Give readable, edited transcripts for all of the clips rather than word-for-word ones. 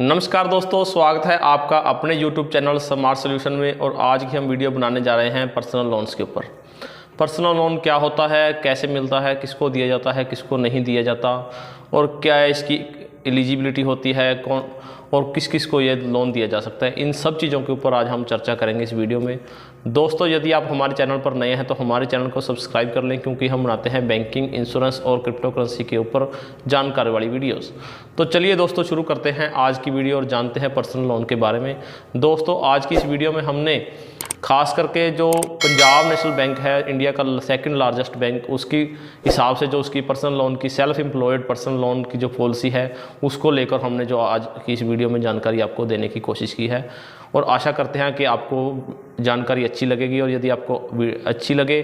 नमस्कार दोस्तों, स्वागत है आपका अपने YouTube चैनल स्मार्ट सॉल्यूशन में। और आज की हम वीडियो बनाने जा रहे हैं पर्सनल लोन्स के ऊपर। पर्सनल लोन क्या होता है, कैसे मिलता है, किसको दिया जाता है, किसको नहीं दिया जाता, और क्या इसकी एलिजिबिलिटी होती है, कौन और किस किस को ये लोन दिया जा सकता है, इन सब चीज़ों के ऊपर आज हम चर्चा करेंगे इस वीडियो में। दोस्तों, यदि आप हमारे चैनल पर नए हैं तो हमारे चैनल को सब्सक्राइब कर लें, क्योंकि हम बनाते हैं बैंकिंग, इंश्योरेंस और क्रिप्टो करेंसी के ऊपर जानकारी वाली वीडियोस। तो चलिए दोस्तों, शुरू करते हैं आज की वीडियो और जानते हैं पर्सनल लोन के बारे में। दोस्तों, आज की इस वीडियो में हमने खास करके जो पंजाब नेशनल बैंक है, इंडिया का सेकंड लार्जेस्ट बैंक, उसकी हिसाब से जो उसकी पर्सनल लोन की सेल्फ एम्प्लॉयड पर्सनल लोन की जो पॉलिसी है, उसको लेकर हमने जो आज की इस वीडियो में जानकारी आपको देने की कोशिश की है। और आशा करते हैं कि आपको जानकारी अच्छी लगेगी। और यदि आपको अच्छी लगे,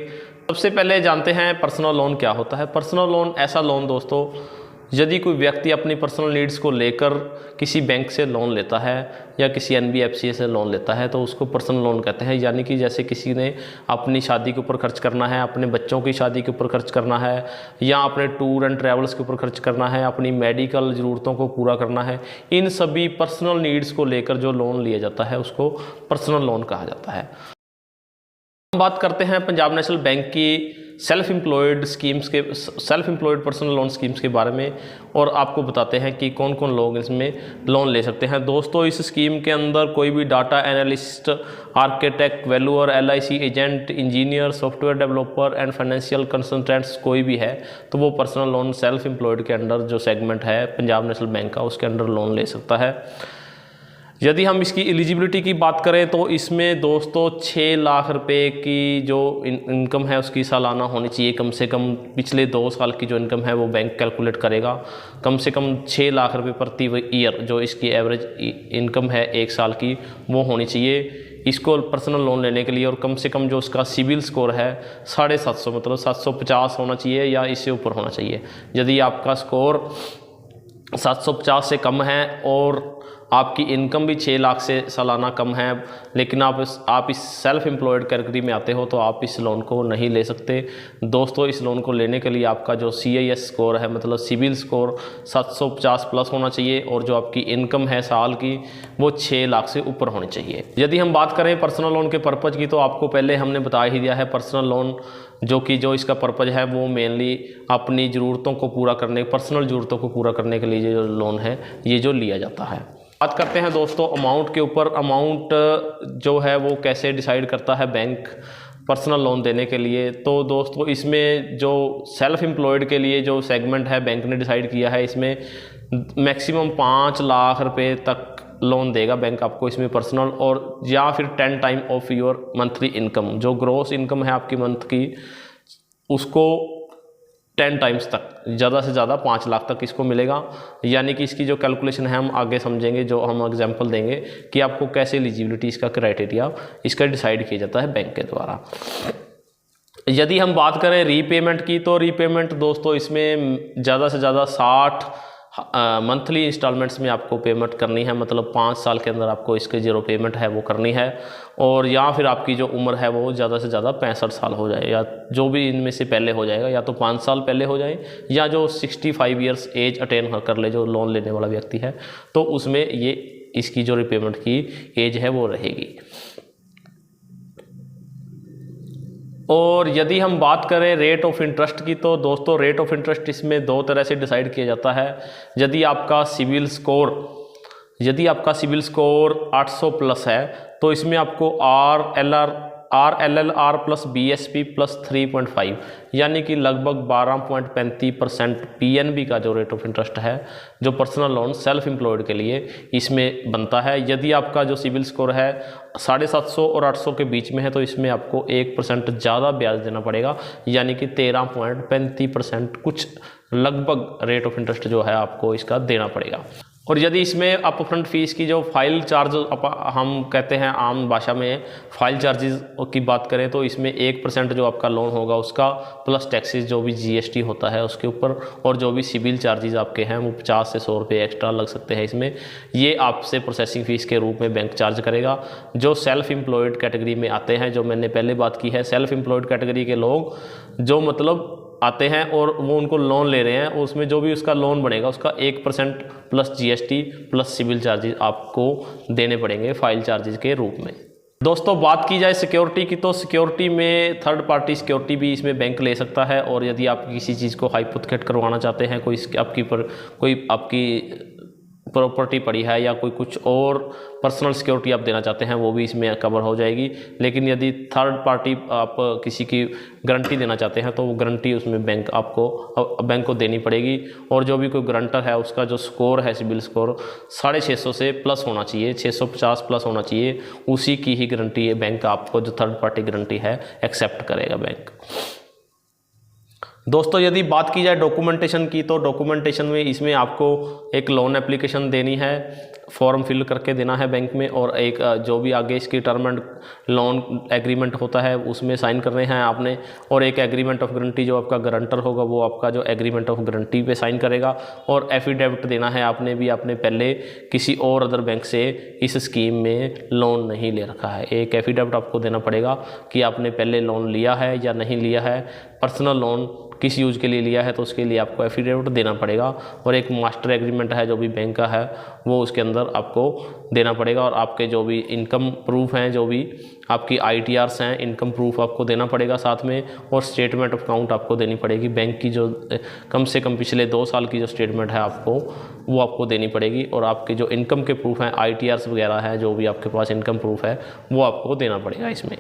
सबसे पहले जानते हैं पर्सनल लोन क्या होता है। पर्सनल लोन ऐसा लोन दोस्तों, यदि कोई व्यक्ति अपनी पर्सनल नीड्स को लेकर किसी बैंक से लोन लेता है या किसी एनबीएफसी से लोन लेता है, तो उसको पर्सनल लोन कहते हैं। यानी कि जैसे किसी ने अपनी शादी के ऊपर खर्च करना है, अपने बच्चों की शादी के ऊपर खर्च करना है, या अपने टूर एंड ट्रैवल्स के ऊपर खर्च करना है, अपनी मेडिकल ज़रूरतों को पूरा करना है, इन सभी पर्सनल नीड्स को लेकर जो लोन लिया जाता है उसको पर्सनल लोन कहा जाता है। हम बात करते हैं पंजाब नेशनल बैंक की self employed personal loan schemes के बारे में, और आपको बताते हैं कि कौन कौन लोग इसमें लोन ले सकते हैं। दोस्तों, इस स्कीम के अंदर कोई भी data analyst, architect, valuer, LIC agent, engineer, software developer and financial consultants कोई भी है तो वो पर्सनल लोन सेल्फ एम्प्लॉयड के अंडर जो सेगमेंट है पंजाब नेशनल बैंक का, उसके अंडर लोन ले सकता है। यदि हम इसकी एलिजिबिलिटी की बात करें तो इसमें दोस्तों 6 लाख रुपए की जो इनकम है उसकी सालाना होनी चाहिए। कम से कम पिछले 2 साल की जो इनकम है वो बैंक कैलकुलेट करेगा। कम से कम 6 लाख रुपए प्रति ईयर जो इसकी एवरेज इनकम है 1 साल की, वो होनी चाहिए इसको पर्सनल लोन लेने के लिए। और कम से कम जो उसका सिबिल स्कोर है 750 मतलब 750 होना चाहिए या इससे ऊपर होना चाहिए। यदि आपका स्कोर 750 से कम है और आपकी इनकम भी 6 लाख से सालाना कम है, लेकिन आप इस सेल्फ एम्प्लॉयड कैटेगरी में आते हो, तो आप इस लोन को नहीं ले सकते। दोस्तों, इस लोन को लेने के लिए आपका जो CIS स्कोर है मतलब सिबिल स्कोर 750 प्लस होना चाहिए, और जो आपकी इनकम है साल की वो 6 लाख से ऊपर होनी चाहिए। यदि हम बात करें पर्सनल लोन के पर्पज़ की, तो आपको पहले हमने बता ही दिया है। पर्सनल लोन जो इसका पर्पज़ है वो मेनली अपनी ज़रूरतों को पूरा करने, पर्सनल ज़रूरतों को पूरा करने के लिए जो लोन है ये जो लिया जाता है। बात करते हैं दोस्तों अमाउंट के ऊपर। अमाउंट जो है वो कैसे डिसाइड करता है बैंक पर्सनल लोन देने के लिए। तो दोस्तों, इसमें जो सेल्फ एम्प्लॉयड के लिए जो सेगमेंट है बैंक ने डिसाइड किया है, इसमें मैक्सिमम 5 लाख रुपए तक लोन देगा बैंक आपको इसमें पर्सनल, और या फिर 10 time of your monthly income. जो ग्रॉस इनकम है आपकी मंथ की, उसको 10 टाइम्स तक, ज़्यादा से ज़्यादा 5 लाख तक इसको मिलेगा। यानी कि इसकी जो कैलकुलेशन है हम आगे समझेंगे, जो हम एग्जांपल देंगे कि आपको कैसे एलिजिबिलिटी, इसका क्राइटेरिया इसका डिसाइड किया जाता है बैंक के द्वारा। यदि हम बात करें रीपेमेंट की, तो रीपेमेंट दोस्तों इसमें ज़्यादा से ज़्यादा 60 मंथली इंस्टॉलमेंट्स में आपको पेमेंट करनी है। मतलब 5 साल के अंदर आपको इसके 0 पेमेंट है वो करनी है। और या फिर आपकी जो उम्र है वो ज़्यादा से ज़्यादा 65 साल हो जाए, या जो भी इनमें से पहले हो जाएगा, या तो 5 साल पहले हो जाए, या जो 65 ईयर्स एज अटेन कर ले जो लोन लेने वाला व्यक्ति है, तो उसमें ये इसकी जो रिपेमेंट की एज है वो रहेगी। और यदि हम बात करें रेट ऑफ इंटरेस्ट की, तो दोस्तों रेट ऑफ इंटरेस्ट इसमें 2 तरह से डिसाइड किया जाता है। यदि आपका सिबिल स्कोर 800 प्लस है, तो इसमें आपको RLLR प्लस BSP प्लस 3.5 यानी कि लगभग 12.35% PNB का जो रेट ऑफ इंटरेस्ट है जो पर्सनल लोन सेल्फ एम्प्लॉयड के लिए इसमें बनता है। यदि आपका जो सिबिल स्कोर है 750 और 800 के बीच में है, तो इसमें आपको 1% ज़्यादा ब्याज देना पड़ेगा, यानी कि 13.35% कुछ लगभग रेट ऑफ इंटरेस्ट जो है आपको इसका देना पड़ेगा। और यदि इसमें अपफ्रंट फीस की जो फाइल चार्ज हम कहते हैं आम भाषा में फाइल चार्जेस की बात करें, तो इसमें 1% जो आपका लोन होगा उसका प्लस टैक्सेस जो भी GST होता है उसके ऊपर, और जो भी सिबिल चार्जेस आपके हैं वो 50 से 100 रुपये एक्स्ट्रा लग सकते हैं इसमें। ये आपसे प्रोसेसिंग फ़ीस के रूप में बैंक चार्ज करेगा। जो सेल्फ एम्प्लॉयड कैटेगरी में आते हैं, जो मैंने पहले बात की है, सेल्फ एम्प्लॉयड कैटेगरी के लोग जो मतलब आते हैं और वो उनको लोन ले रहे हैं, उसमें जो भी उसका लोन बनेगा उसका 1% plus GST plus CIBIL charges आपको देने पड़ेंगे फाइल चार्जेस के रूप में। दोस्तों बात की जाए सिक्योरिटी की, तो सिक्योरिटी में थर्ड पार्टी सिक्योरिटी भी इसमें बैंक ले सकता है। और यदि आप किसी चीज़ को हाइपोथेकेट करवाना चाहते हैं, कोई आपकी प्रॉपर्टी पड़ी है या कोई कुछ और पर्सनल सिक्योरिटी आप देना चाहते हैं, वो भी इसमें कवर हो जाएगी। लेकिन यदि थर्ड पार्टी आप किसी की गारंटी देना चाहते हैं तो वो गारंटी उसमें बैंक को देनी पड़ेगी। और जो भी कोई गारंटर है उसका जो स्कोर है सिबिल स्कोर 650 से प्लस होना चाहिए, 650 प्लस होना चाहिए, उसी की ही गारंटी बैंक आपको जो थर्ड पार्टी गारंटी है एक्सेप्ट करेगा बैंक। दोस्तों यदि बात की जाए डॉक्यूमेंटेशन की, तो डॉक्यूमेंटेशन में इसमें आपको एक लोन एप्लीकेशन देनी है, फॉर्म फिल करके देना है बैंक में, और एक जो भी आगे इसकी टर्म एंड लोन एग्रीमेंट होता है उसमें साइन करने हैं आपने, और एक एग्रीमेंट ऑफ गारंटी जो आपका गारंटर होगा वो आपका जो एग्रीमेंट ऑफ गारंटी पे साइन करेगा। और एफिडेविट देना है आपने भी, आपने पहले किसी और अदर बैंक से इस स्कीम में लोन नहीं ले रखा है। एक एफिडेविट आपको देना पड़ेगा कि आपने पहले लोन लिया है या नहीं लिया है, पर्सनल लोन किस यूज़ के लिए लिया है तो उसके लिए आपको एफिडेविट देना पड़ेगा। और एक मास्टर एग्रीमेंट है जो भी बैंक का है वो उसके अंदर आपको देना पड़ेगा। और आपके जो भी इनकम प्रूफ हैं, जो भी आपकी ITRs हैं, इनकम प्रूफ आपको देना पड़ेगा साथ में। और स्टेटमेंट ऑफ अकाउंट आपको देनी पड़ेगी, बैंक की जो कम से कम पिछले 2 साल की जो स्टेटमेंट है वो आपको देनी पड़ेगी। और आपके जो इनकम के प्रूफ हैं, ITRs वगैरह है, जो भी आपके पास इनकम प्रूफ है वो आपको देना पड़ेगा इसमें।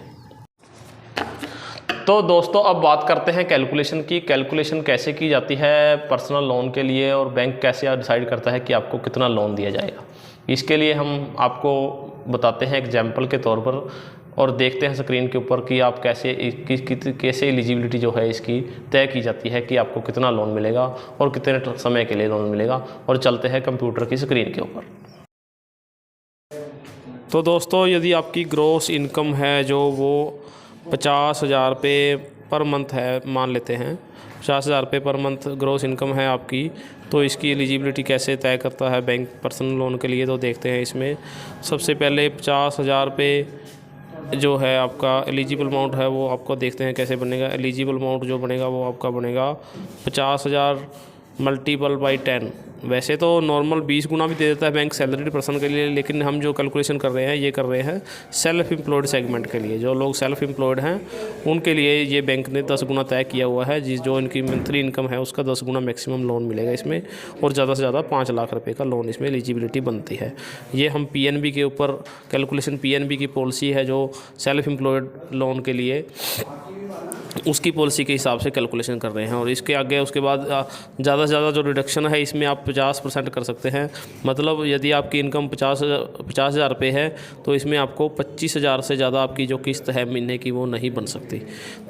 तो दोस्तों अब बात करते हैं कैलकुलेशन की। कैलकुलेशन कैसे की जाती है पर्सनल लोन के लिए, और बैंक कैसे डिसाइड करता है कि आपको कितना लोन दिया जाएगा। इसके लिए हम आपको बताते हैं एग्जाम्पल के तौर पर, और देखते हैं स्क्रीन के ऊपर कि आप कैसे एलिजिबिलिटी जो है इसकी तय की जाती है कि आपको कितना लोन मिलेगा और कितने समय के लिए लोन मिलेगा। और चलते हैं कंप्यूटर की स्क्रीन के ऊपर। तो दोस्तों यदि आपकी ग्रॉस इनकम है जो वो 50,000 रुपये पर मंथ है, मान लेते हैं 50,000 रुपये पर मंथ ग्रॉस इनकम है आपकी, तो इसकी एलिजिबिलिटी कैसे तय करता है बैंक पर्सनल लोन के लिए, तो देखते हैं इसमें। सबसे पहले 50,000 रुपये जो है आपका एलिजिबल अमाउंट है वो आपको देखते हैं कैसे बनेगा। एलिजिबल अमाउंट जो बनेगा वो आपका बनेगा 50,000 मल्टीपल बाई 10। वैसे तो नॉर्मल 20 गुना भी दे देता है बैंक सैलरीड पर्सन के लिए, लेकिन हम जो कैलकुलेशन कर रहे हैं ये कर रहे हैं सेल्फ एम्प्लॉयड सेगमेंट के लिए। जो लोग सेल्फ एम्प्लॉयड हैं उनके लिए ये बैंक ने 10 गुना तय किया हुआ है, जो इनकी मंथली इनकम है उसका 10 गुना मैक्सिमम लोन मिलेगा इसमें। और ज़्यादा से ज़्यादा 5 लाख रुपये का लोन इसमें एलिजिबिलिटी बनती है। ये हम PNB के ऊपर कैलकुलेशन, PNB की पॉलिसी है जो सेल्फ एम्प्लॉयड लोन के लिए, उसकी पॉलिसी के हिसाब से कैलकुलेशन कर रहे हैं। और इसके आगे उसके बाद ज़्यादा से ज़्यादा जो रिडक्शन है इसमें आप 50% कर सकते हैं। मतलब यदि आपकी इनकम 50,000 रुपये है तो इसमें आपको 25,000 से ज़्यादा आपकी जो किस्त है महीने की वो नहीं बन सकती।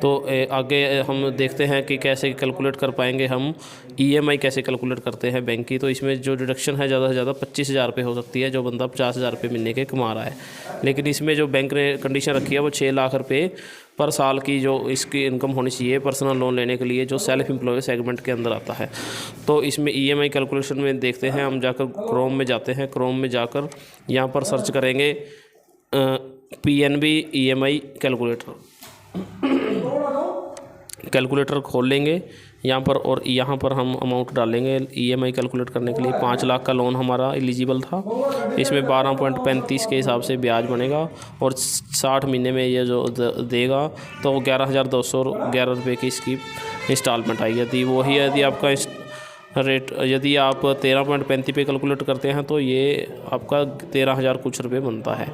तो आगे हम देखते हैं कि कैसे कैलकुलेट कर पाएंगे हम EMI कैसे कैलकुलेट करते हैं बैंक की। तो इसमें जो डिडक्शन है ज़्यादा से ज़्यादा 25,000 रुपये हो सकती है जो बंदा 50,000 रुपये महीने के कमा रहा है। लेकिन इसमें जो बैंक ने कंडीशन रखी है वो 6 लाख रुपये पर साल की जो इसकी इनकम होनी चाहिए पर्सनल लोन लेने के लिए, जो सेल्फ एम्प्लॉय सेगमेंट के अंदर आता है। तो इसमें EMI कैलकुलेशन में देखते हैं हम, जाकर क्रोम में जाते हैं। क्रोम में जाकर यहाँ पर सर्च करेंगे PNB EMI कैलकुलेटर खोल लेंगे यहाँ पर, और यहाँ पर हम अमाउंट डालेंगे EMI कैलकुलेट करने के लिए। 5 लाख का लोन हमारा एलिजिबल था, इसमें 12.35 के हिसाब से ब्याज बनेगा, और 60 महीने में ये जो देगा तो 11,211 रुपये की इसकी इंस्टॉलमेंट आएगी। यदि वही यदि आपका रेट यदि आप 13.35 पे कैलकुलेट करते हैं तो ये आपका 13,000 कुछ रुपये बनता है।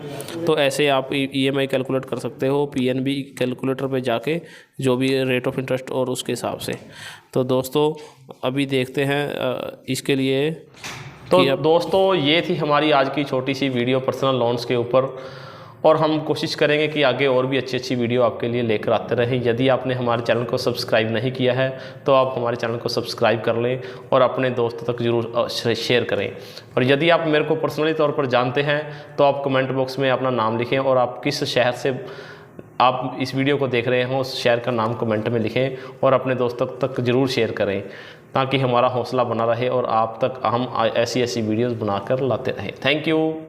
तो ऐसे आप EMI कैलकुलेट कर सकते हो PNB कैलकुलेटर पे जाके, जो भी रेट ऑफ इंटरेस्ट और उसके हिसाब से। तो दोस्तों अभी देखते हैं इसके लिए। तो दोस्तों ये थी हमारी आज की छोटी सी वीडियो पर्सनल लोन्स के ऊपर, और हम कोशिश करेंगे कि आगे और भी अच्छी वीडियो आपके लिए लेकर आते रहें। यदि आपने हमारे चैनल को सब्सक्राइब नहीं किया है तो आप हमारे चैनल को सब्सक्राइब कर लें और अपने दोस्तों तक ज़रूर शेयर करें। और यदि आप मेरे को पर्सनली तौर पर जानते हैं तो आप कमेंट बॉक्स में अपना नाम लिखें, और आप किस शहर से आप इस वीडियो को देख रहे हो उस शहर का नाम कमेंट में लिखें, और अपने दोस्तों तक ज़रूर शेयर करें, ताकि हमारा हौसला बना रहे और आप तक हम ऐसी वीडियोज़ बनाकर लाते रहें। Thank you.